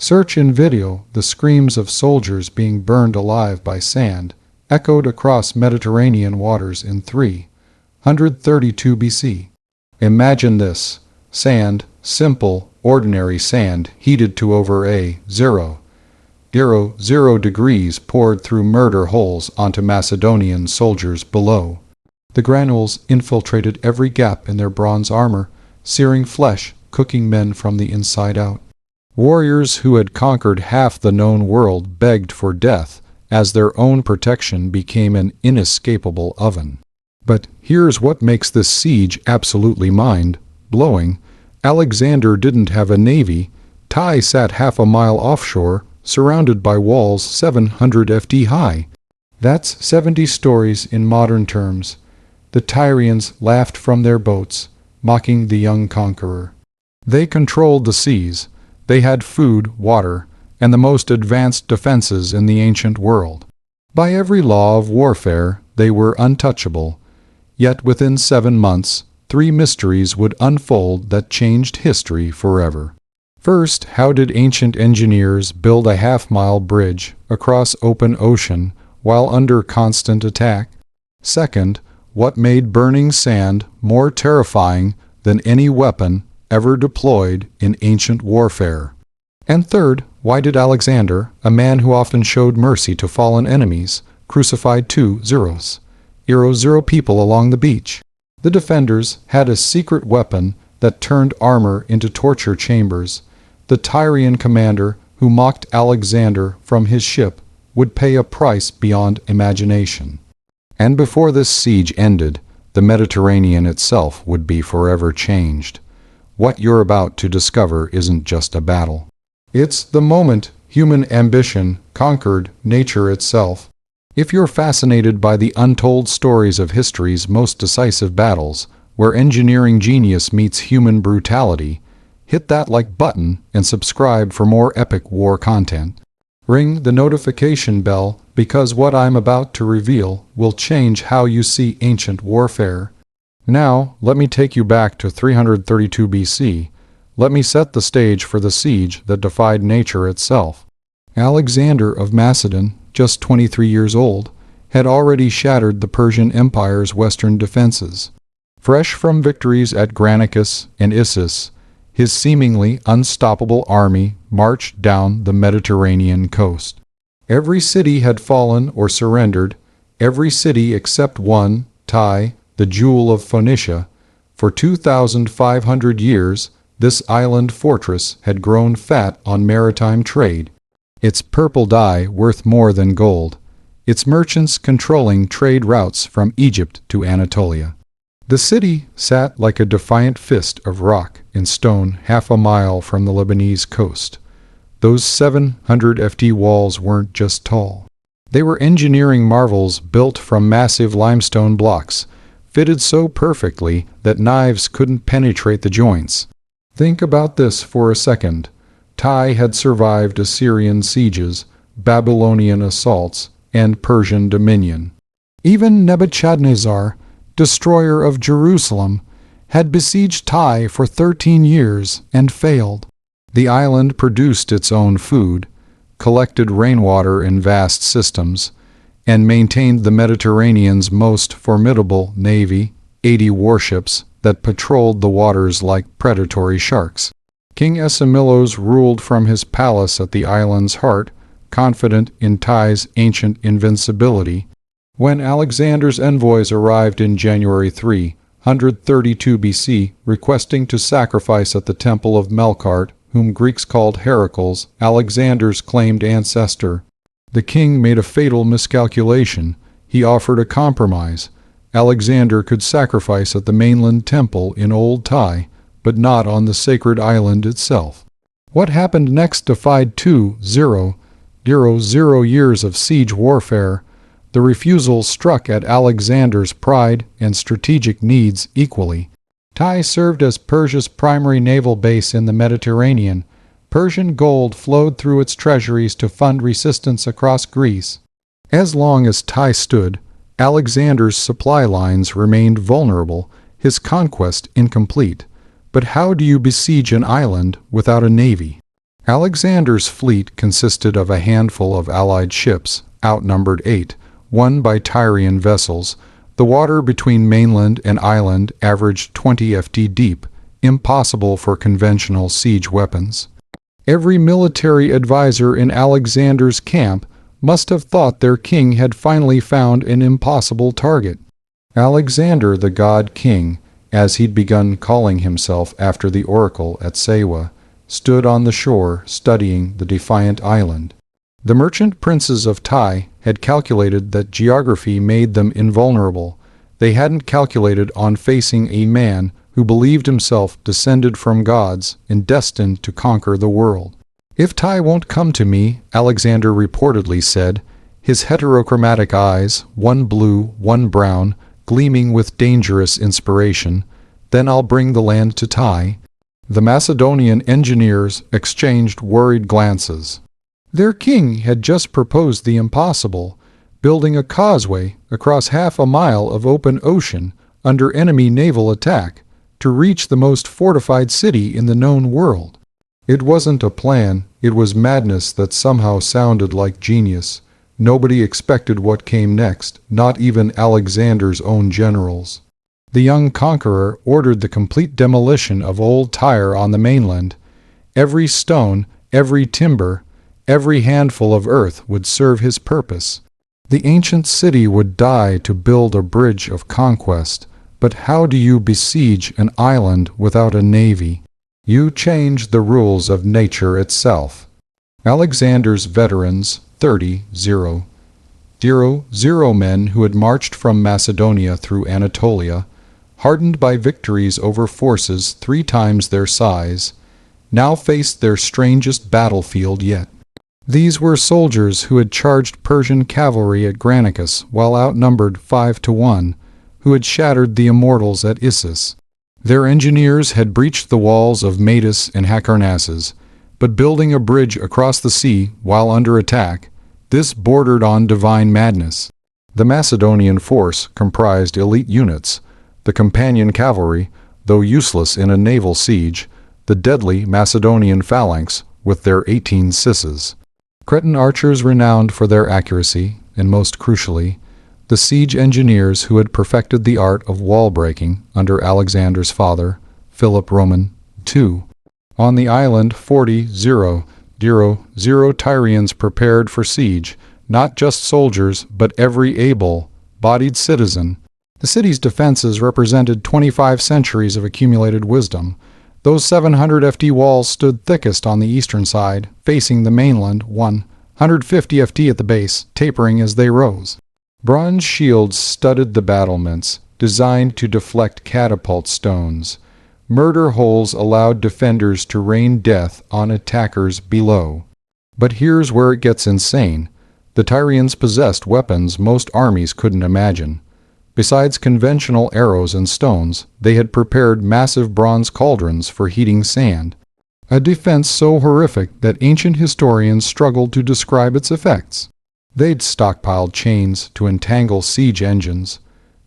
Search in video the screams of soldiers being burned alive by sand, echoed across Mediterranean waters in 332 BC. Imagine this: sand, simple, ordinary sand, heated to over a 0 degrees, poured through murder holes onto Macedonian soldiers below. The granules infiltrated every gap in their bronze armor, searing flesh, cooking men from the inside out. Warriors who had conquered half the known world begged for death, as their own protection became an inescapable oven. But here's what makes this siege absolutely mind-blowing. Alexander didn't have a navy. Tai sat half a mile offshore, surrounded by walls 700 ft high. That's 70 stories in modern terms. The Tyrians laughed from their boats, mocking the young conqueror. They controlled the seas. They had food, water, and the most advanced defenses in the ancient world. By every law of warfare, they were untouchable. Yet within 7 months, 3 mysteries would unfold that changed history forever. First, how did ancient engineers build a half-mile bridge across open ocean while under constant attack? Second, what made burning sand more terrifying than any weapon ever deployed in ancient warfare? And third, why did Alexander, a man who often showed mercy to fallen enemies, crucify 2 people along the beach? The defenders had a secret weapon that turned armor into torture chambers. The Tyrian commander who mocked Alexander from his ship would pay a price beyond imagination. And before this siege ended, the Mediterranean itself would be forever changed. What you're about to discover isn't just a battle. It's the moment human ambition conquered nature itself. If you're fascinated by the untold stories of history's most decisive battles, where engineering genius meets human brutality, hit that like button and subscribe for more epic war content. Ring the notification bell, because what I'm about to reveal will change how you see ancient warfare. Now, let me take you back to 332 BC. Let me set the stage for the siege that defied nature itself. Alexander of Macedon, just 23 years old, had already shattered the Persian Empire's western defenses. Fresh from victories at Granicus and Issus, his seemingly unstoppable army marched down the Mediterranean coast. Every city had fallen or surrendered, every city except one, Tai, the jewel of Phoenicia. For 2,500 years, this island fortress had grown fat on maritime trade, its purple dye worth more than gold, its merchants controlling trade routes from Egypt to Anatolia. The city sat like a defiant fist of rock and stone half a mile from the Lebanese coast. Those 700 ft walls weren't just tall. They were engineering marvels built from massive limestone blocks, fitted so perfectly that knives couldn't penetrate the joints. Think about this for a second. Tai had survived Assyrian sieges, Babylonian assaults, and Persian dominion. Even Nebuchadnezzar, destroyer of Jerusalem, had besieged Tai for 13 years and failed. The island produced its own food, collected rainwater in vast systems, and maintained the Mediterranean's most formidable navy, 80 warships that patrolled the waters like predatory sharks. King Asimilos ruled from his palace at the island's heart, confident in Tai's ancient invincibility. When Alexander's envoys arrived in January 332 BC, requesting to sacrifice at the temple of Melkart, whom Greeks called Heracles, Alexander's claimed ancestor, the king made a fatal miscalculation. He offered a compromise. Alexander could sacrifice at the mainland temple in Old Tai, but not on the sacred island itself. What happened next defied 2,000 years of siege warfare. The refusal struck at Alexander's pride and strategic needs equally. Tai served as Persia's primary naval base in the Mediterranean. Persian gold flowed through its treasuries to fund resistance across Greece. As long as Tai stood, Alexander's supply lines remained vulnerable, his conquest incomplete. But how do you besiege an island without a navy? Alexander's fleet consisted of a handful of allied ships, outnumbered 8, one by Tyrian vessels. The water between mainland and island averaged 20 ft deep, impossible for conventional siege weapons. Every military advisor in Alexander's camp must have thought their king had finally found an impossible target. Alexander the God King, as he'd begun calling himself after the oracle at Sewa, stood on the shore studying the defiant island. The merchant princes of Ty had calculated that geography made them invulnerable. They hadn't calculated on facing a man who believed himself descended from gods and destined to conquer the world. "If Ty won't come to me," Alexander reportedly said, his heterochromatic eyes, one blue, one brown, gleaming with dangerous inspiration, "then I'll bring the land to Ty." The Macedonian engineers exchanged worried glances. Their king had just proposed the impossible, building a causeway across half a mile of open ocean under enemy naval attack to reach the most fortified city in the known world. It wasn't a plan, it was madness that somehow sounded like genius. Nobody expected what came next, not even Alexander's own generals. The young conqueror ordered the complete demolition of old Tyre on the mainland. Every stone, every timber, every handful of earth would serve his purpose. The ancient city would die to build a bridge of conquest. But how do you besiege an island without a navy? You change the rules of nature itself. Alexander's veterans, 30,000 men who had marched from Macedonia through Anatolia, hardened by victories over forces 3 times their size, now faced their strangest battlefield yet. These were soldiers who had charged Persian cavalry at Granicus while outnumbered 5 to 1, who had shattered the immortals at Issus. Their engineers had breached the walls of Metis and Halicarnassus, but building a bridge across the sea while under attack, this bordered on divine madness. The Macedonian force comprised elite units, the companion cavalry, though useless in a naval siege, the deadly Macedonian phalanx with their 18 sisses. Cretan archers renowned for their accuracy, and most crucially, the siege engineers who had perfected the art of wall-breaking under Alexander's father, Philip Roman II. On the island 40,000 Tyrians prepared for siege, not just soldiers, but every able-bodied citizen. The city's defenses represented 25 centuries of accumulated wisdom. Those 700 ft walls stood thickest on the eastern side, facing the mainland, 150 ft at the base, tapering as they rose. Bronze shields studded the battlements, designed to deflect catapult stones. Murder holes allowed defenders to rain death on attackers below. But here's where it gets insane. The Tyrians possessed weapons most armies couldn't imagine. Besides conventional arrows and stones, they had prepared massive bronze cauldrons for heating sand, a defense so horrific that ancient historians struggled to describe its effects. They'd stockpiled chains to entangle siege engines,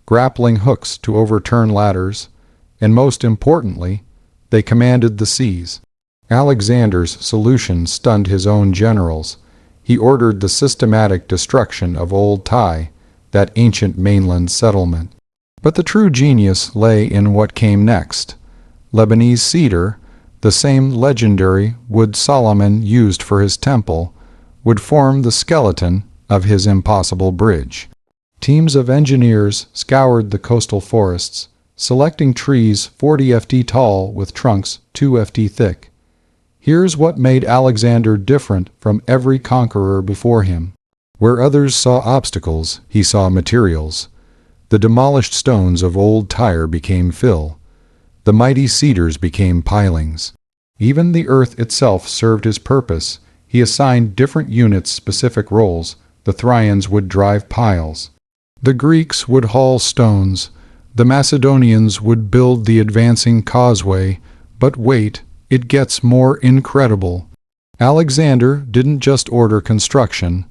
grappling hooks to overturn ladders, and most importantly, they commanded the seas. Alexander's solution stunned his own generals. He ordered the systematic destruction of old Ty, that ancient mainland settlement. But the true genius lay in what came next. Lebanese cedar, the same legendary wood Solomon used for his temple, would form the skeleton of his impossible bridge. Teams of engineers scoured the coastal forests, selecting trees 40 ft tall with trunks 2 ft thick. Here's what made Alexander different from every conqueror before him. Where others saw obstacles, he saw materials. The demolished stones of old Tyre became fill. The mighty cedars became pilings. Even the earth itself served his purpose. He assigned different units specific roles. The Thracians would drive piles. The Greeks would haul stones. The Macedonians would build the advancing causeway. But wait, it gets more incredible. Alexander didn't just order construction.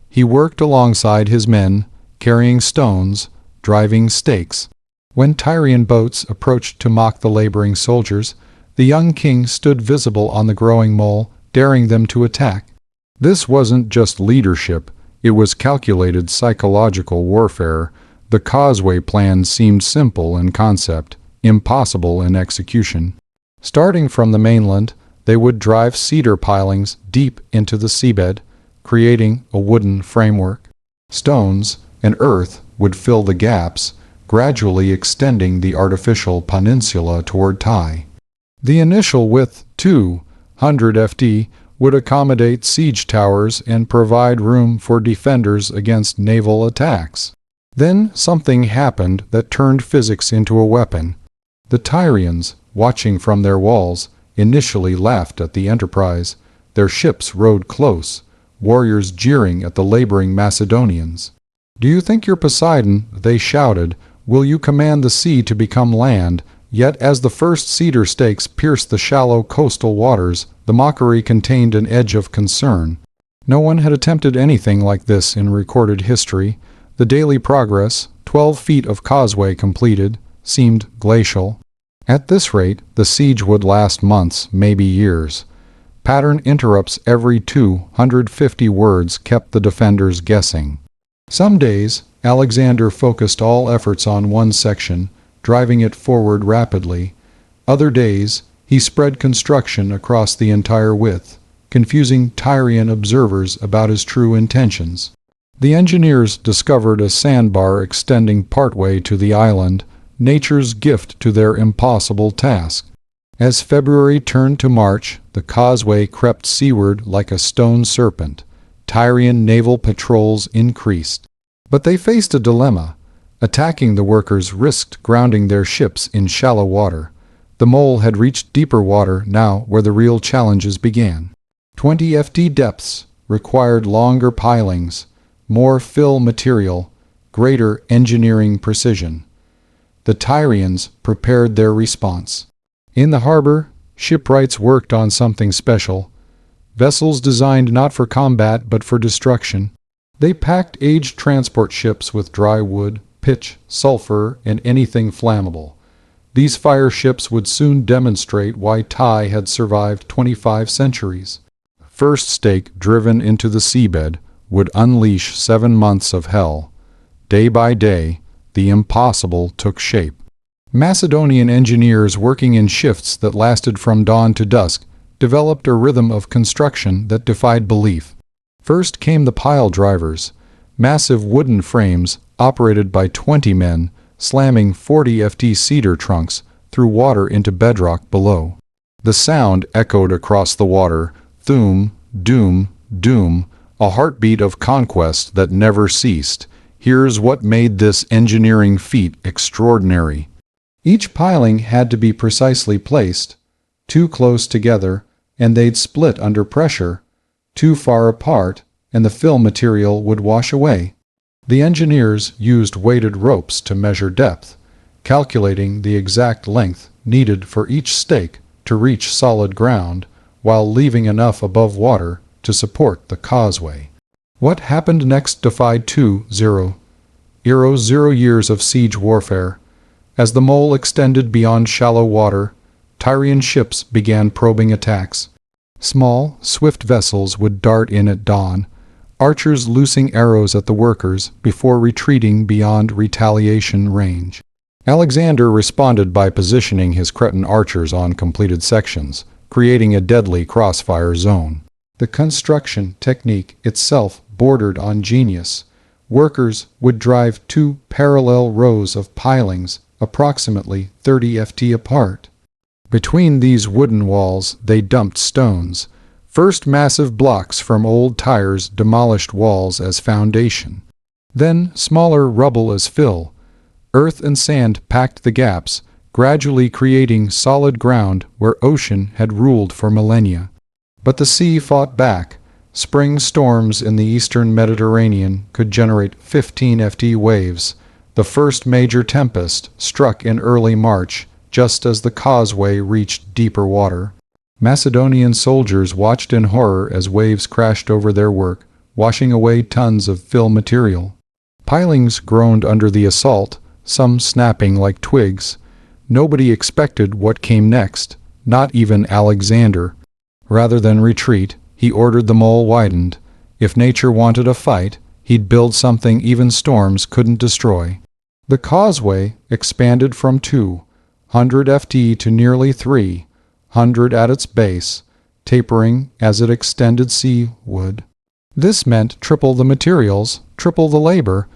He worked alongside his men, carrying stones, driving stakes. When Tyrian boats approached to mock the laboring soldiers, the young king stood visible on the growing mole, daring them to attack. This wasn't just leadership, it was calculated psychological warfare. The causeway plan seemed simple in concept, impossible in execution. Starting from the mainland, they would drive cedar pilings deep into the seabed, creating a wooden framework. Stones and earth would fill the gaps, gradually extending the artificial peninsula toward Ty. The initial width, 200 ft, would accommodate siege towers and provide room for defenders against naval attacks. Then something happened that turned physics into a weapon. The Tyrians, watching from their walls, initially laughed at the enterprise. Their ships rode close, warriors jeering at the laboring Macedonians. "Do you think you're Poseidon?" they shouted. "Will you command the sea to become land?" Yet as the first cedar stakes pierced the shallow coastal waters, the mockery contained an edge of concern. No one had attempted anything like this in recorded history. The daily progress, 12 feet of causeway completed, seemed glacial. At this rate, the siege would last months, maybe years. Pattern interrupts every 250 words kept the defenders guessing. Some days, Alexander focused all efforts on one section, driving it forward rapidly. Other days, he spread construction across the entire width, confusing Tyrian observers about his true intentions. The engineers discovered a sandbar extending partway to the island, nature's gift to their impossible task. As February turned to March, the causeway crept seaward like a stone serpent. Tyrian naval patrols increased. But they faced a dilemma. Attacking the workers risked grounding their ships in shallow water. The mole had reached deeper water now where the real challenges began. 20 ft depths required longer pilings, more fill material, greater engineering precision. The Tyrians prepared their response. In the harbor, shipwrights worked on something special. Vessels designed not for combat but for destruction. They packed aged transport ships with dry wood, pitch, sulfur, and anything flammable. These fire ships would soon demonstrate why Ty had survived 25 centuries. First stake driven into the seabed would unleash 7 months of hell. Day by day, the impossible took shape. Macedonian engineers working in shifts that lasted from dawn to dusk developed a rhythm of construction that defied belief. First came the pile drivers, massive wooden frames operated by 20 men, slamming 40 ft cedar trunks through water into bedrock below. The sound echoed across the water, thoom, doom, doom, a heartbeat of conquest that never ceased. Here's what made this engineering feat extraordinary. Each piling had to be precisely placed, too close together, and they'd split under pressure, too far apart, and the fill material would wash away. The engineers used weighted ropes to measure depth, calculating the exact length needed for each stake to reach solid ground, while leaving enough above water to support the causeway. What happened next defied 0 years of siege warfare. As the mole extended beyond shallow water, Tyrian ships began probing attacks. Small, swift vessels would dart in at dawn, archers loosing arrows at the workers before retreating beyond retaliation range. Alexander responded by positioning his Cretan archers on completed sections, creating a deadly crossfire zone. The construction technique itself bordered on genius. Workers would drive 2 parallel rows of pilings approximately 30 ft apart. Between these wooden walls they dumped stones, first massive blocks from old Tyre's demolished walls as foundation, then smaller rubble as fill. Earth and sand packed the gaps, gradually creating solid ground where ocean had ruled for millennia. But the sea fought back. Spring storms in the eastern Mediterranean could generate 15 ft waves. The first major tempest struck in early March, just as the causeway reached deeper water. Macedonian soldiers watched in horror as waves crashed over their work, washing away tons of fill material. Pilings groaned under the assault, some snapping like twigs. Nobody expected what came next, not even Alexander. Rather than retreat, he ordered the mole widened. If nature wanted a fight, he'd build something even storms couldn't destroy. The causeway expanded from 200 ft to nearly 300 at its base, tapering as it extended seaward. This meant triple the materials, triple the labor,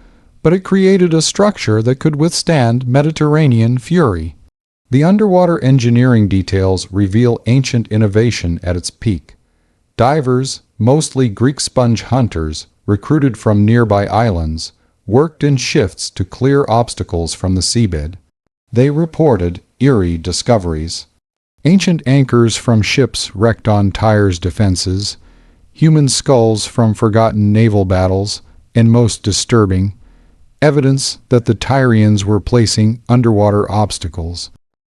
but it created a structure that could withstand Mediterranean fury. The underwater engineering details reveal ancient innovation at its peak. Divers, mostly Greek sponge hunters, recruited from nearby islands, worked in shifts to clear obstacles from the seabed. They reported eerie discoveries. Ancient anchors from ships wrecked on Tyre's defenses, human skulls from forgotten naval battles, and most disturbing, evidence that the Tyrians were placing underwater obstacles.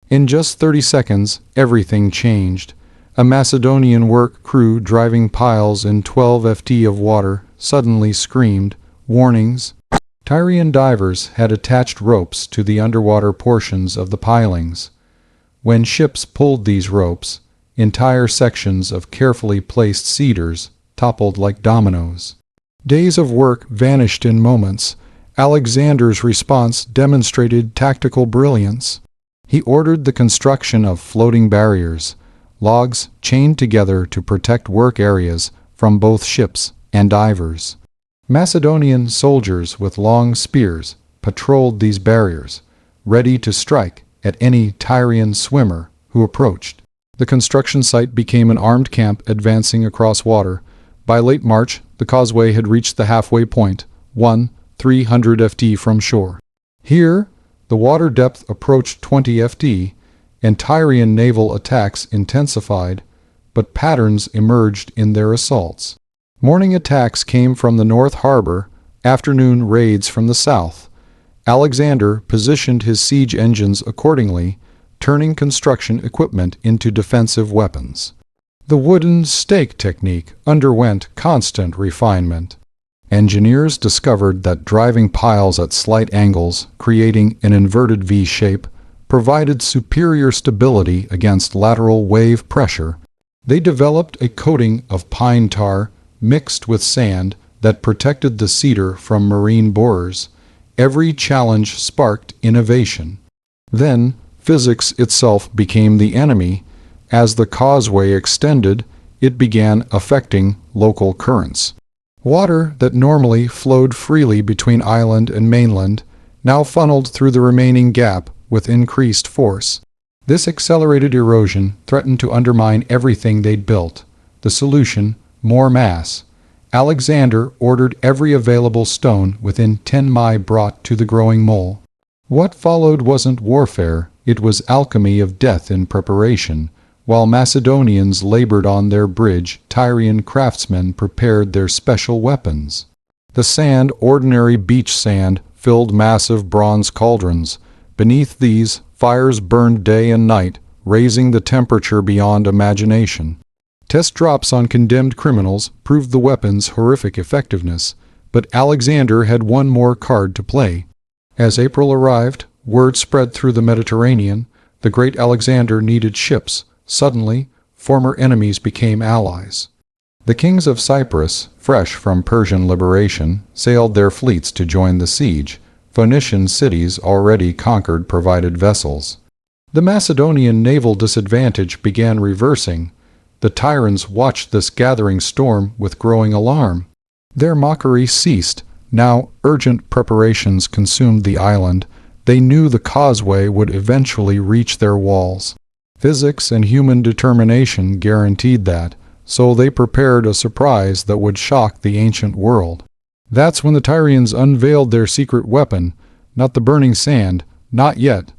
In just 30 seconds, everything changed. A Macedonian work crew driving piles in 12 ft of water suddenly screamed, "Warnings!" Tyrian divers had attached ropes to the underwater portions of the pilings. When ships pulled these ropes, entire sections of carefully placed cedars toppled like dominoes. Days of work vanished in moments. Alexander's response demonstrated tactical brilliance. He ordered the construction of floating barriers, logs chained together to protect work areas from both ships and divers. Macedonian soldiers with long spears patrolled these barriers, ready to strike at any Tyrian swimmer who approached. The construction site became an armed camp advancing across water. By late March, the causeway had reached the halfway point, 300 ft from shore. Here, the water depth approached 20 ft, and Tyrian naval attacks intensified, but patterns emerged in their assaults. Morning attacks came from the north harbor, afternoon raids from the south. Alexander positioned his siege engines accordingly, turning construction equipment into defensive weapons. The wooden stake technique underwent constant refinement. Engineers discovered that driving piles at slight angles, creating an inverted V shape, provided superior stability against lateral wave pressure. They developed a coating of pine tar mixed with sand that protected the cedar from marine borers. Every challenge sparked innovation. Then, physics itself became the enemy. As the causeway extended, it began affecting local currents. Water that normally flowed freely between island and mainland now funneled through the remaining gap with increased force. This accelerated erosion threatened to undermine everything they'd built. The solution: more mass. Alexander ordered every available stone within 10 mi brought to the growing mole. What followed wasn't warfare, it was alchemy of death in preparation. While Macedonians labored on their bridge, Tyrian craftsmen prepared their special weapons. The sand, ordinary beach sand, filled massive bronze cauldrons. Beneath these, fires burned day and night, raising the temperature beyond imagination. Test drops on condemned criminals proved the weapon's horrific effectiveness, but Alexander had one more card to play. As April arrived, word spread through the Mediterranean. The great Alexander needed ships. Suddenly, former enemies became allies. The kings of Cyprus, fresh from Persian liberation, sailed their fleets to join the siege. Phoenician cities already conquered provided vessels. The Macedonian naval disadvantage began reversing. The Tyrans watched this gathering storm with growing alarm. Their mockery ceased. Now urgent preparations consumed the island. They knew the causeway would eventually reach their walls. Physics and human determination guaranteed that, so they prepared a surprise that would shock the ancient world. That's when the Tyrians unveiled their secret weapon, not the burning sand, not yet.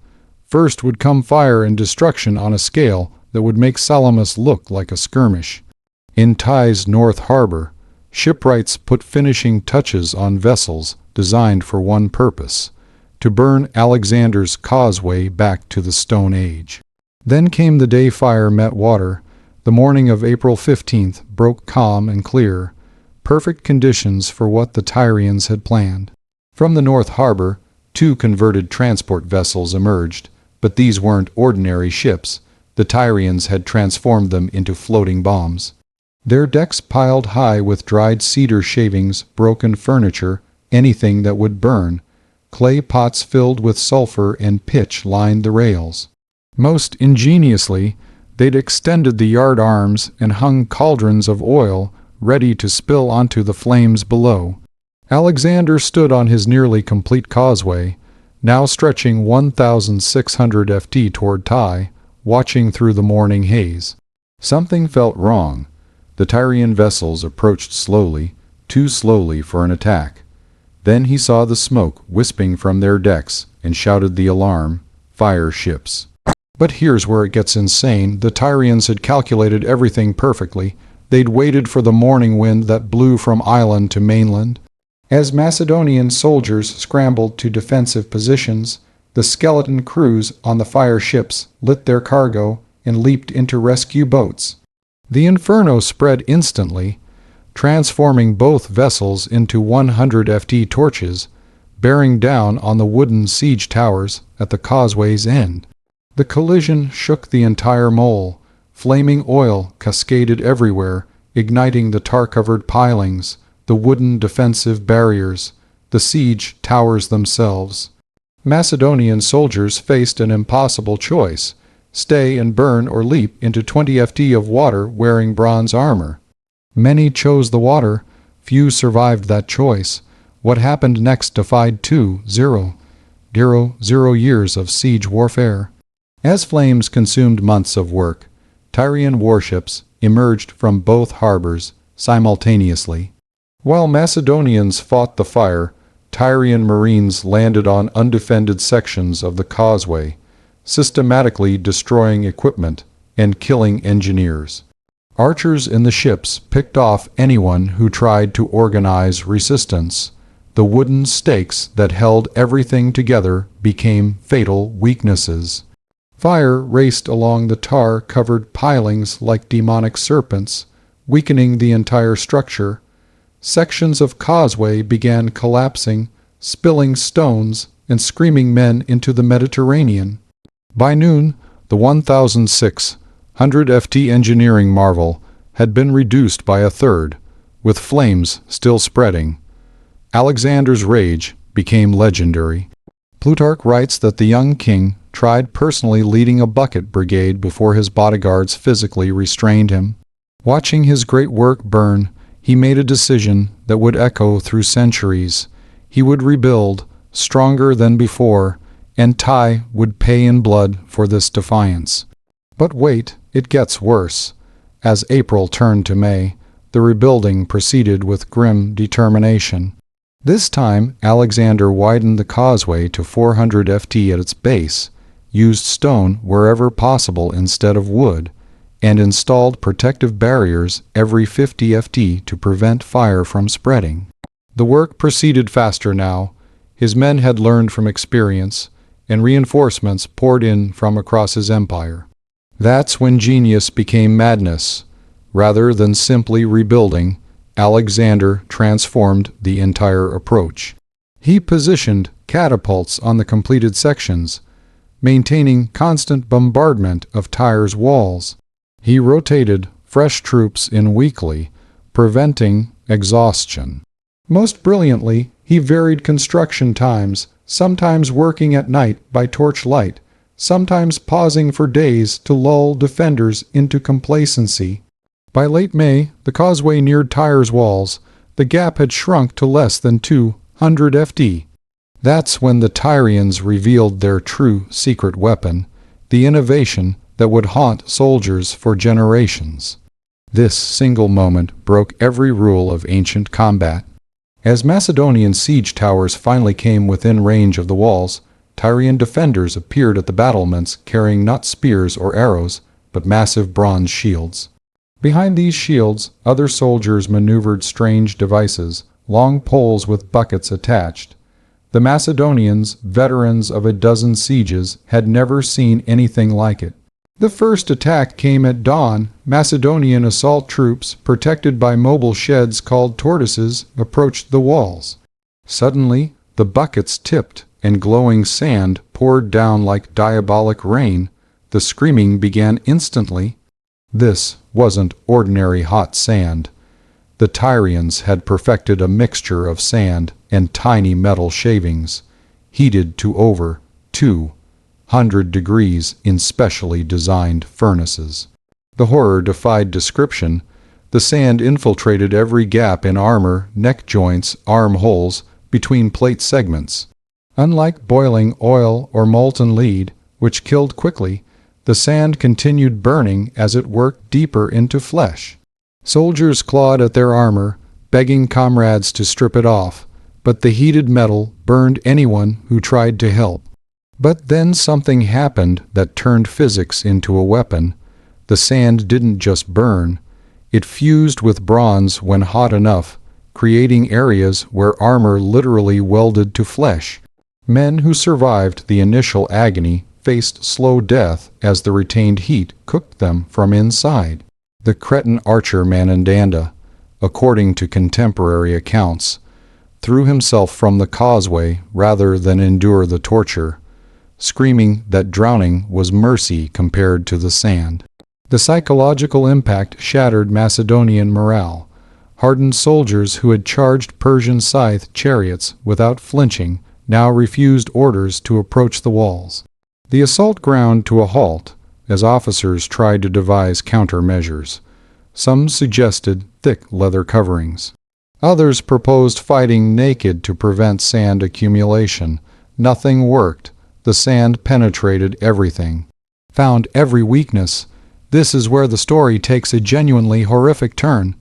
First would come fire and destruction on a scale that would make Salamis look like a skirmish. In Tyre's North Harbor, shipwrights put finishing touches on vessels designed for one purpose: to burn Alexander's causeway back to the Stone Age. Then came the day fire met water. The morning of April 15th broke calm and clear, perfect conditions for what the Tyrians had planned. From the North Harbor, 2 converted transport vessels emerged, but these weren't ordinary ships. The Tyrians had transformed them into floating bombs. Their decks piled high with dried cedar shavings, broken furniture, anything that would burn. Clay pots filled with sulfur and pitch lined the rails. Most ingeniously, they'd extended the yard arms and hung cauldrons of oil, ready to spill onto the flames below. Alexander stood on his nearly complete causeway, now stretching 1,600 ft toward Ty, watching through the morning haze. Something felt wrong. The Tyrian vessels approached slowly, too slowly for an attack. Then he saw the smoke wisping from their decks and shouted the alarm, "Fire ships." But here's where it gets insane. The Tyrians had calculated everything perfectly. They'd waited for the morning wind that blew from island to mainland. As Macedonian soldiers scrambled to defensive positions, the skeleton crews on the fire ships lit their cargo and leaped into rescue boats. The inferno spread instantly, transforming both vessels into 100 ft torches, bearing down on the wooden siege towers at the causeway's end. The collision shook the entire mole. Flaming oil cascaded everywhere, igniting the tar-covered pilings, the wooden defensive barriers, the siege towers themselves. Macedonian soldiers faced an impossible choice: stay and burn or leap into 20 ft of water wearing bronze armor. Many chose the water. Few survived that choice. What happened next defied 2-0 years of siege warfare. As flames consumed months of work, Tyrian warships emerged from both harbors simultaneously. While Macedonians fought the fire, Tyrian marines landed on undefended sections of the causeway, systematically destroying equipment and killing engineers. Archers in the ships picked off anyone who tried to organize resistance. The wooden stakes that held everything together became fatal weaknesses. Fire raced along the tar-covered pilings like demonic serpents, weakening the entire structure. Sections of causeway began collapsing, spilling stones and screaming men into the Mediterranean. By noon, the 1,600 ft engineering marvel had been reduced by a third, with flames still spreading. Alexander's rage became legendary. Plutarch writes that the young king tried personally leading a bucket brigade before his bodyguards physically restrained him. Watching his great work burn, he made a decision that would echo through centuries. He would rebuild, stronger than before, and Ty would pay in blood for this defiance. But wait, it gets worse. As April turned to May, the rebuilding proceeded with grim determination. This time, Alexander widened the causeway to 400 ft at its base, used stone wherever possible instead of wood, and installed protective barriers every 50 ft to prevent fire from spreading. The work proceeded faster now. His men had learned from experience, and reinforcements poured in from across his empire. That's when genius became madness. Rather than simply rebuilding, Alexander transformed the entire approach. He positioned catapults on the completed sections, maintaining constant bombardment of Tyre's walls. He rotated fresh troops in weekly, preventing exhaustion. Most brilliantly, he varied construction times, sometimes working at night by torchlight, sometimes pausing for days to lull defenders into complacency. By late May, the causeway neared Tyre's walls. The gap had shrunk to less than 200 ft. That's when the Tyrians revealed their true secret weapon, the innovation that would haunt soldiers for generations. This single moment broke every rule of ancient combat. As Macedonian siege towers finally came within range of the walls, Tyrian defenders appeared at the battlements carrying not spears or arrows, but massive bronze shields. Behind these shields, other soldiers maneuvered strange devices, long poles with buckets attached. The Macedonians, veterans of a dozen sieges, had never seen anything like it. The first attack came at dawn. Macedonian assault troops, protected by mobile sheds called tortoises, approached the walls. Suddenly, the buckets tipped, and glowing sand poured down like diabolic rain. The The screaming began instantly. This wasn't ordinary hot sand. The Tyrians had perfected a mixture of sand and tiny metal shavings, heated to over 200 degrees in specially designed furnaces. The horror defied description. The sand infiltrated every gap in armor, neck joints, armholes, between plate segments. Unlike boiling oil or molten lead, which killed quickly, the sand continued burning as it worked deeper into flesh. Soldiers clawed at their armor, begging comrades to strip it off, but the heated metal burned anyone who tried to help. But then something happened that turned physics into a weapon. The sand didn't just burn, it fused with bronze when hot enough, creating areas where armor literally welded to flesh. Men who survived the initial agony faced slow death as the retained heat cooked them from inside. The Cretan archer Manandanda, according to contemporary accounts, threw himself from the causeway rather than endure the torture, screaming that drowning was mercy compared to the sand. The psychological impact shattered Macedonian morale. Hardened soldiers who had charged Persian scythe chariots without flinching now refused orders to approach the walls. The assault ground to a halt as officers tried to devise countermeasures. Some suggested thick leather coverings. Others proposed fighting naked to prevent sand accumulation. Nothing worked. The sand penetrated everything, found every weakness. This is where the story takes a genuinely horrific turn.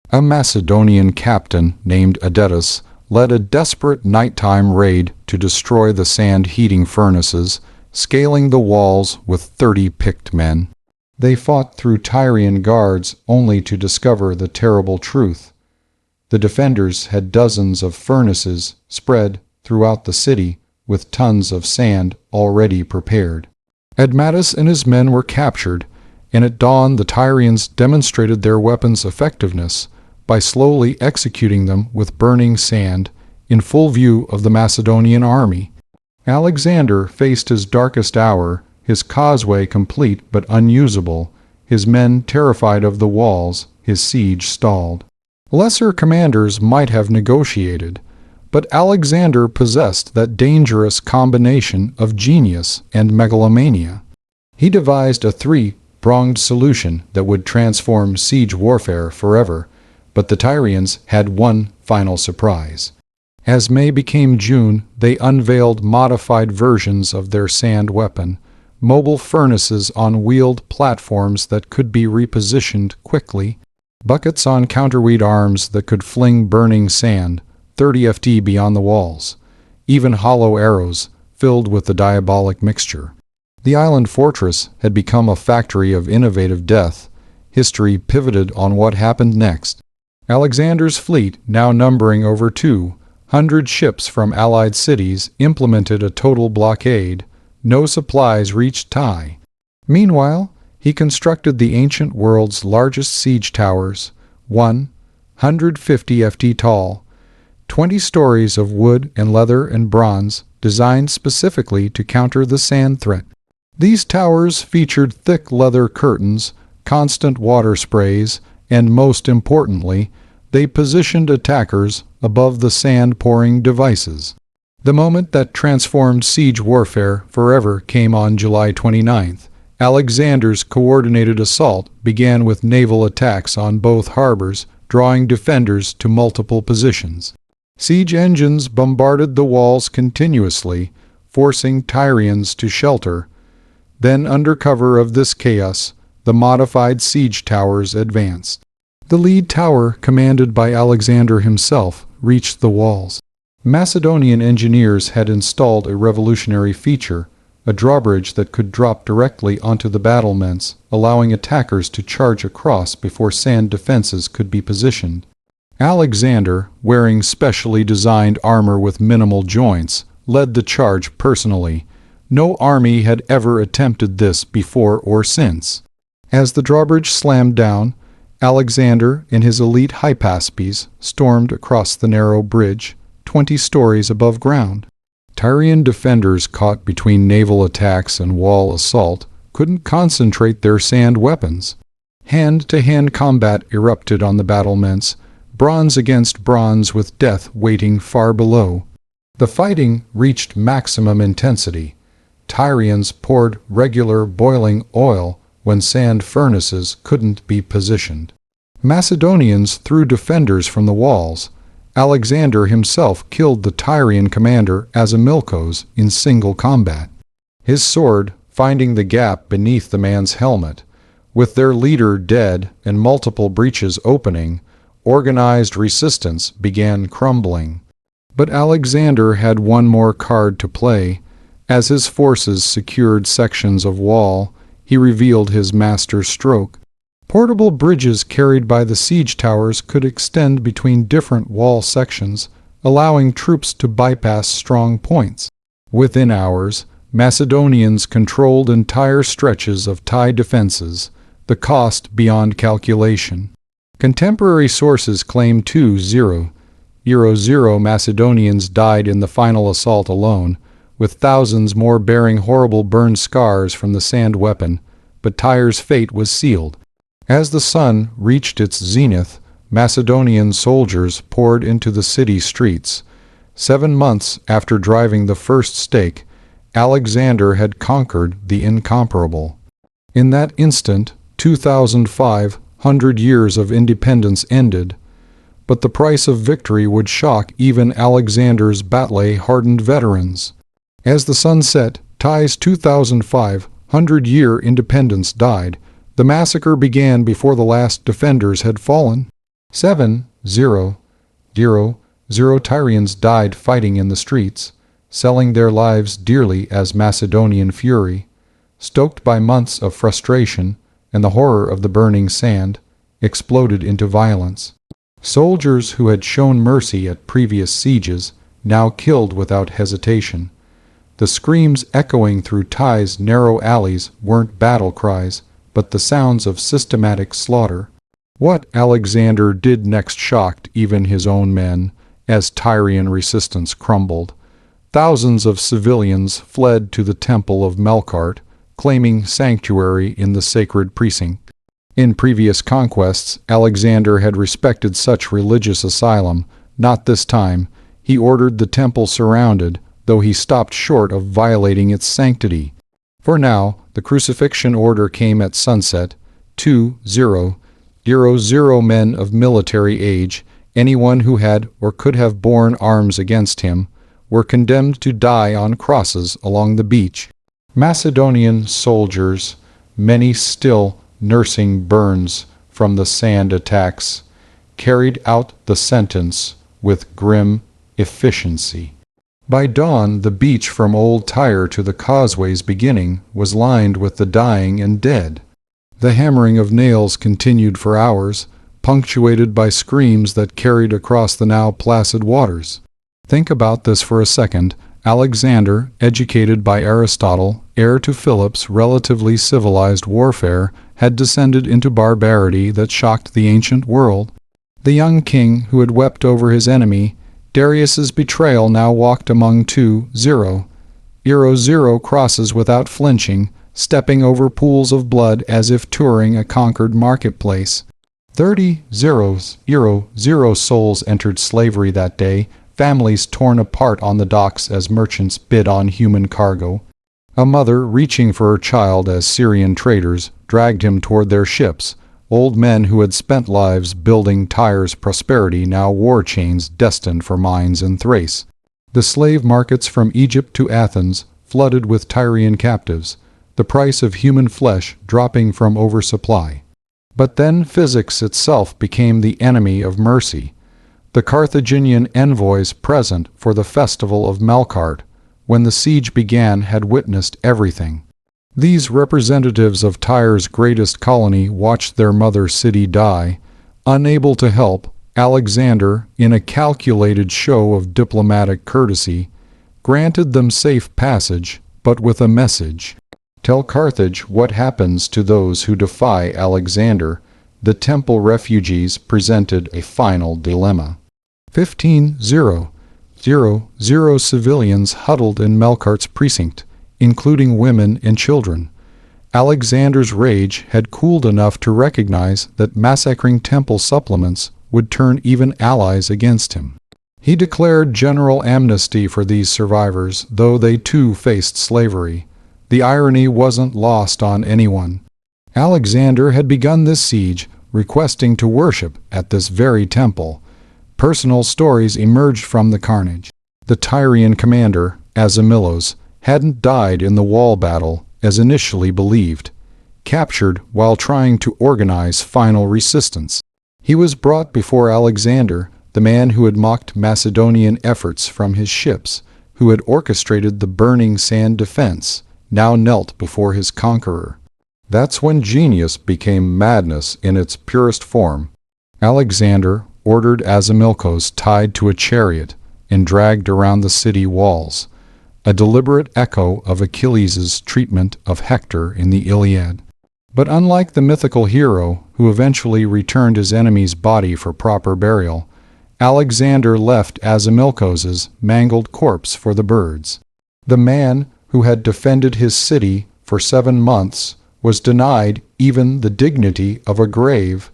A Macedonian captain named Adetus led a desperate nighttime raid to destroy the sand heating furnaces, scaling the walls with 30 picked men. They fought through Tyrian guards only to discover the terrible truth. The defenders had dozens of furnaces spread throughout the city with tons of sand already prepared. Admatus and his men were captured, and at dawn the Tyrians demonstrated their weapons' effectiveness by slowly executing them with burning sand in full view of the Macedonian army. Alexander faced his darkest hour, his causeway complete but unusable, his men terrified of the walls, his siege stalled. Lesser commanders might have negotiated, but Alexander possessed that dangerous combination of genius and megalomania. He devised a three-pronged solution that would transform siege warfare forever, but the Tyrians had one final surprise. As May became June, they unveiled modified versions of their sand weapon, mobile furnaces on wheeled platforms that could be repositioned quickly, buckets on counterweight arms that could fling burning sand 30 ft beyond the walls, even hollow arrows filled with the diabolic mixture. The island fortress had become a factory of innovative death. History pivoted on what happened next. Alexander's fleet, now numbering over 200 ships from allied cities, implemented a total blockade. No supplies reached Ty. Meanwhile, he constructed the ancient world's largest siege towers, 150 ft tall, 20 stories of wood and leather and bronze, designed specifically to counter the sand threat. These towers featured thick leather curtains, constant water sprays, and most importantly, they positioned attackers above the sand-pouring devices. The moment that transformed siege warfare forever came on July 29th. Alexander's coordinated assault began with naval attacks on both harbors, drawing defenders to multiple positions. Siege engines bombarded the walls continuously, forcing Tyrians to shelter. Then, under cover of this chaos, the modified siege towers advanced. The lead tower, commanded by Alexander himself, reached the walls. Macedonian engineers had installed a revolutionary feature, a drawbridge that could drop directly onto the battlements, allowing attackers to charge across before sand defenses could be positioned. Alexander, wearing specially designed armor with minimal joints, led the charge personally. No army had ever attempted this before or since. As the drawbridge slammed down, Alexander and his elite Hypaspes stormed across the narrow bridge, 20 stories above ground. Tyrian defenders, caught between naval attacks and wall assault, couldn't concentrate their sand weapons. Hand-to-hand combat erupted on the battlements, bronze against bronze with death waiting far below. The fighting reached maximum intensity. Tyrians poured regular boiling oil when sand furnaces couldn't be positioned. Macedonians threw defenders from the walls. Alexander himself killed the Tyrian commander Azamilkos in single combat, his sword finding the gap beneath the man's helmet. With their leader dead and multiple breaches opening, organized resistance began crumbling. But Alexander had one more card to play. As his forces secured sections of wall, he revealed his master stroke. Portable bridges carried by the siege towers could extend between different wall sections, allowing troops to bypass strong points. Within hours, Macedonians controlled entire stretches of Thai defenses, the cost beyond calculation. Contemporary sources claim 2-0 Macedonians died in the final assault alone, with thousands more bearing horrible burn scars from the sand weapon, but Tyre's fate was sealed. As the sun reached its zenith, Macedonian soldiers poured into the city streets. 7 months after driving the first stake, Alexander had conquered the incomparable. In that instant, 2,500 years of independence ended, but the price of victory would shock even Alexander's battle-hardened veterans. As the sun set, Ty's 2,500-year independence died. The massacre began before the last defenders had fallen. 7-0 Tyrians died fighting in the streets, selling their lives dearly as Macedonian fury, stoked by months of frustration and the horror of the burning sand, exploded into violence. Soldiers who had shown mercy at previous sieges now killed without hesitation. The screams echoing through Ty's narrow alleys weren't battle cries, but the sounds of systematic slaughter. What Alexander did next shocked even his own men, as Tyrian resistance crumbled. Thousands of civilians fled to the temple of Melkart, claiming sanctuary in the sacred precinct. In previous conquests, Alexander had respected such religious asylum. Not this time. He ordered the temple surrounded, though he stopped short of violating its sanctity. For now, the crucifixion order came at sunset. 2-0 men of military age, anyone who had or could have borne arms against him, were condemned to die on crosses along the beach. Macedonian soldiers, many still nursing burns from the sand attacks, carried out the sentence with grim efficiency. By dawn, the beach from Old Tyre to the causeway's beginning was lined with the dying and dead. The hammering of nails continued for hours, punctuated by screams that carried across the now placid waters. Think about this for a second. Alexander, educated by Aristotle, heir to Philip's relatively civilized warfare, had descended into barbarity that shocked the ancient world. The young king who had wept over his enemy, Darius's betrayal, now walked among 2-0 crosses without flinching, stepping over pools of blood as if touring a conquered marketplace. 30 souls entered slavery that day, families torn apart on the docks as merchants bid on human cargo. A mother reaching for her child as Syrian traders dragged him toward their ships. Old men who had spent lives building Tyre's prosperity now wore chains destined for mines in Thrace. The slave markets from Egypt to Athens flooded with Tyrian captives, the price of human flesh dropping from oversupply. But then physics itself became the enemy of mercy. The Carthaginian envoys present for the festival of Melkart, when the siege began, had witnessed everything. These representatives of Tyre's greatest colony watched their mother city die. Unable to help, Alexander, in a calculated show of diplomatic courtesy, granted them safe passage, but with a message. Tell Carthage what happens to those who defy Alexander. The temple refugees presented a final dilemma. 15-0 civilians huddled in Melkart's precinct, including women and children. Alexander's rage had cooled enough to recognize that massacring temple supplements would turn even allies against him. He declared general amnesty for these survivors, though they too faced slavery. The irony wasn't lost on anyone. Alexander had begun this siege requesting to worship at this very temple. Personal stories emerged from the carnage. The Tyrian commander, Asimilos, hadn't died in the wall battle as initially believed, captured while trying to organize final resistance. He was brought before Alexander, the man who had mocked Macedonian efforts from his ships, who had orchestrated the burning sand defense, now knelt before his conqueror. That's when genius became madness in its purest form. Alexander ordered Asimilkos tied to a chariot and dragged around the city walls, a deliberate echo of Achilles' treatment of Hector in the Iliad. But unlike the mythical hero who eventually returned his enemy's body for proper burial, Alexander left Asimilkos' mangled corpse for the birds. The man who had defended his city for 7 months was denied even the dignity of a grave.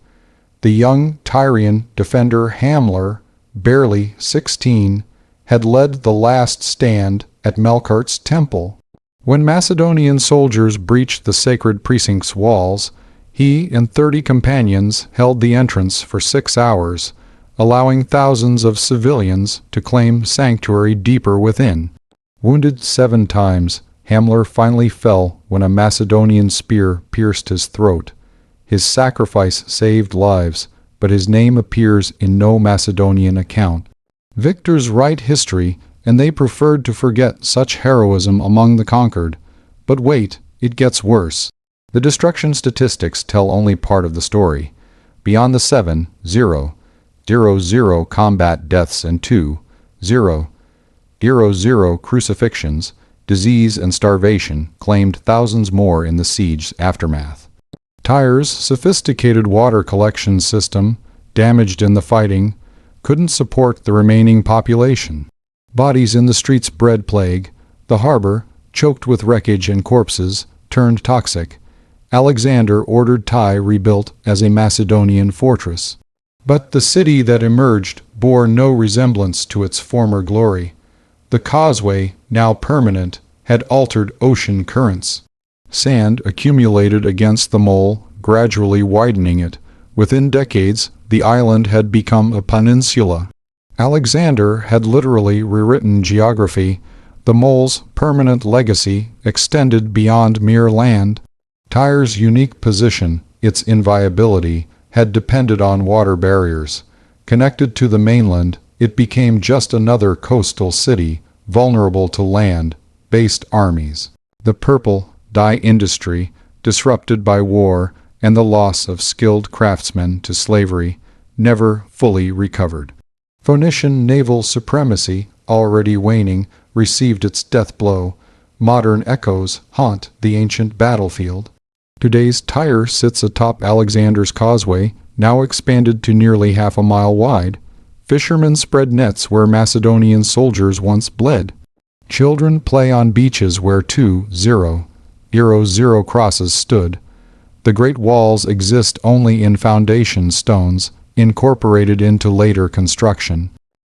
The young Tyrian defender Hamler, barely 16, had led the last stand at Melkart's temple. When Macedonian soldiers breached the sacred precinct's walls, he and 30 companions held the entrance for 6 hours, allowing thousands of civilians to claim sanctuary deeper within. Wounded 7 times, Hamler finally fell when a Macedonian spear pierced his throat. His sacrifice saved lives, but his name appears in no Macedonian account. Victors write history, and they preferred to forget such heroism among the conquered. But wait, it gets worse. The destruction statistics tell only part of the story. Beyond the 7-0 combat deaths and 2-0 crucifixions, disease and starvation claimed thousands more in the siege's aftermath. Tyre's sophisticated water collection system, damaged in the fighting, couldn't support the remaining population. Bodies in the streets bred plague. The harbor, choked with wreckage and corpses, turned toxic. Alexander ordered Tyre rebuilt as a Macedonian fortress. But the city that emerged bore no resemblance to its former glory. The causeway, now permanent, had altered ocean currents. Sand accumulated against the mole, gradually widening it. Within decades, the island had become a peninsula. Alexander had literally rewritten geography. The mole's permanent legacy extended beyond mere land. Tyre's unique position, its inviolability, had depended on water barriers. Connected to the mainland, it became just another coastal city, vulnerable to land-based armies. The purple dye industry, disrupted by war and the loss of skilled craftsmen to slavery, never fully recovered. Phoenician naval supremacy, already waning, received its death blow. Modern echoes haunt the ancient battlefield. Today's Tyre sits atop Alexander's causeway, now expanded to nearly half a mile wide. Fishermen spread nets where Macedonian soldiers once bled. Children play on beaches where 2-0 crosses stood. The great walls exist only in foundation stones, incorporated into later construction.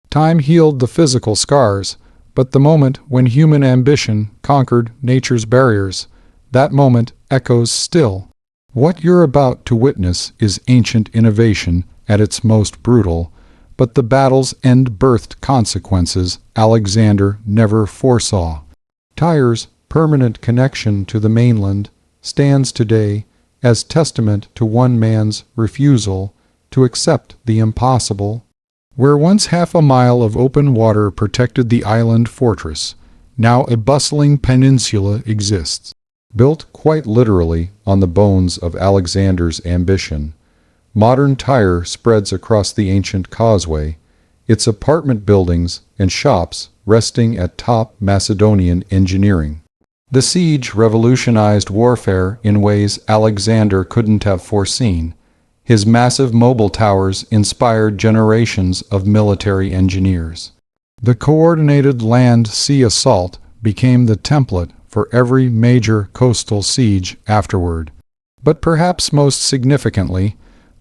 Time healed the physical scars, but the moment when human ambition conquered nature's barriers, that moment echoes still. What you're about to witness is ancient innovation at its most brutal, but the battle's end-birthed consequences Alexander never foresaw. Tyre's permanent connection to the mainland stands today as testament to one man's refusal to accept the impossible. Where once half a mile of open water protected the island fortress, now a bustling peninsula exists. Built quite literally on the bones of Alexander's ambition, modern Tyre spreads across the ancient causeway, its apartment buildings and shops resting at top Macedonian engineering. The siege revolutionized warfare in ways Alexander couldn't have foreseen. His massive mobile towers inspired generations of military engineers. The coordinated land-sea assault became the template for every major coastal siege afterward. But perhaps most significantly,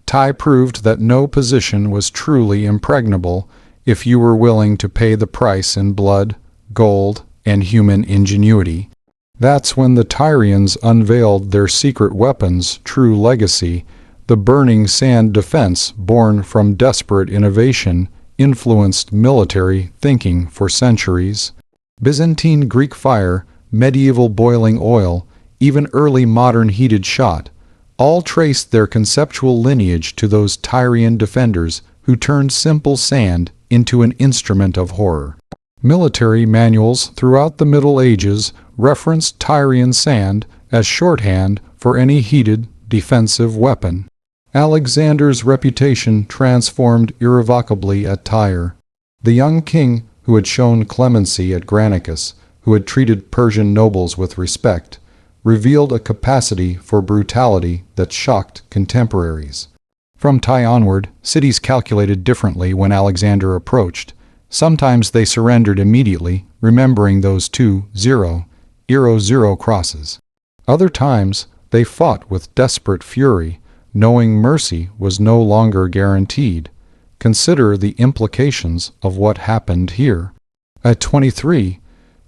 Ty proved that no position was truly impregnable if you were willing to pay the price in blood, gold, and human ingenuity. That's when the Tyrians unveiled their secret weapon's true legacy, the burning sand defense born from desperate innovation influenced military thinking for centuries. Byzantine Greek fire, medieval boiling oil, even early modern heated shot, all traced their conceptual lineage to those Tyrian defenders who turned simple sand into an instrument of horror. Military manuals throughout the Middle Ages referenced Tyrian sand as shorthand for any heated defensive weapon. Alexander's reputation transformed irrevocably at Tyre. The young king who had shown clemency at Granicus, who had treated Persian nobles with respect, revealed a capacity for brutality that shocked contemporaries. From Ty onward, cities calculated differently when Alexander approached. Sometimes they surrendered immediately, remembering those 2-0 crosses. Other times, they fought with desperate fury, knowing mercy was no longer guaranteed. Consider the implications of what happened here. At 23,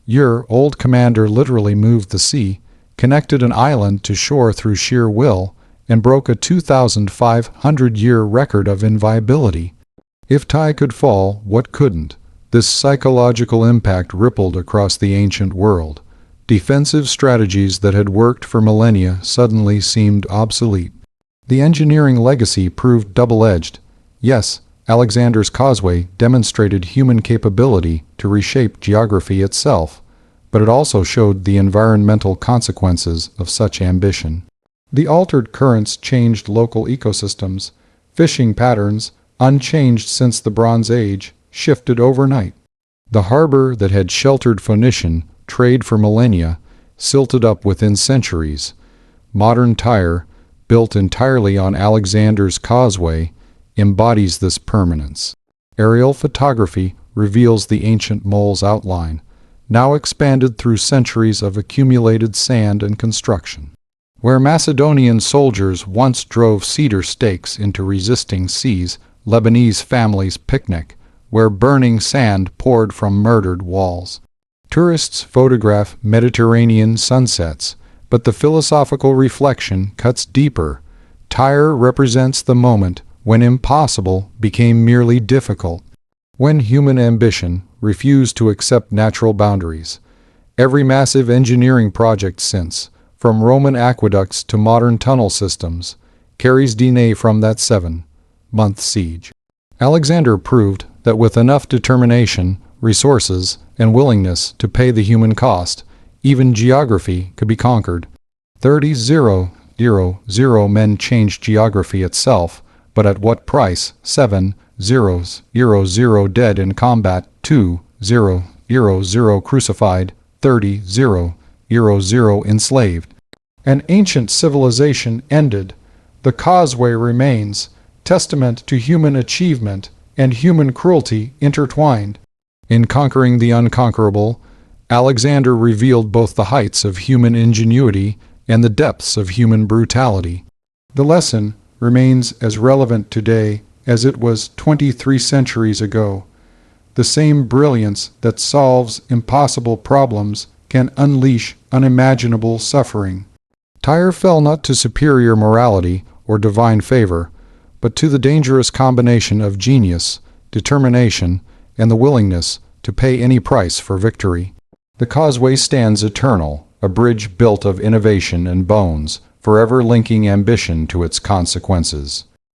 your old commander literally moved the sea, connected an island to shore through sheer will, and broke a 2,500-year record of inviolability. If Ty could fall, what couldn't? This psychological impact rippled across the ancient world. Defensive strategies that had worked for millennia suddenly seemed obsolete. The engineering legacy proved double-edged. Yes, Alexander's causeway demonstrated human capability to reshape geography itself, but it also showed the environmental consequences of such ambition. The altered currents changed local ecosystems. Fishing patterns, unchanged since the Bronze Age, shifted overnight. The harbor that had sheltered Phoenician trade for millennia silted up within centuries. Modern Tyre, built entirely on Alexander's causeway, embodies this permanence. Aerial photography reveals the ancient mole's outline, now expanded through centuries of accumulated sand and construction. Where Macedonian soldiers once drove cedar stakes into resisting seas, Lebanese families picnic, where burning sand poured from murdered walls. Tourists photograph Mediterranean sunsets, but the philosophical reflection cuts deeper. Tyre represents the moment when impossible became merely difficult, when human ambition refused to accept natural boundaries. Every massive engineering project since, from Roman aqueducts to modern tunnel systems, carries DNA from that 7-month siege. Alexander proved that with enough determination, resources, and willingness to pay the human cost, even geography could be conquered. 30-0 men changed geography itself, but at what price? 7-0 dead in combat, 2-0 crucified, 30-0 enslaved. An ancient civilization ended. The causeway remains, testament to human achievement and human cruelty intertwined. In conquering the unconquerable, Alexander revealed both the heights of human ingenuity and the depths of human brutality. The lesson remains as relevant today as it was 23 centuries ago. The same brilliance that solves impossible problems can unleash unimaginable suffering. Tyre fell not to superior morality or divine favor, but to the dangerous combination of genius, determination, and the willingness to pay any price for victory. The causeway stands eternal, a bridge built of innovation and bones, forever linking ambition to its consequences.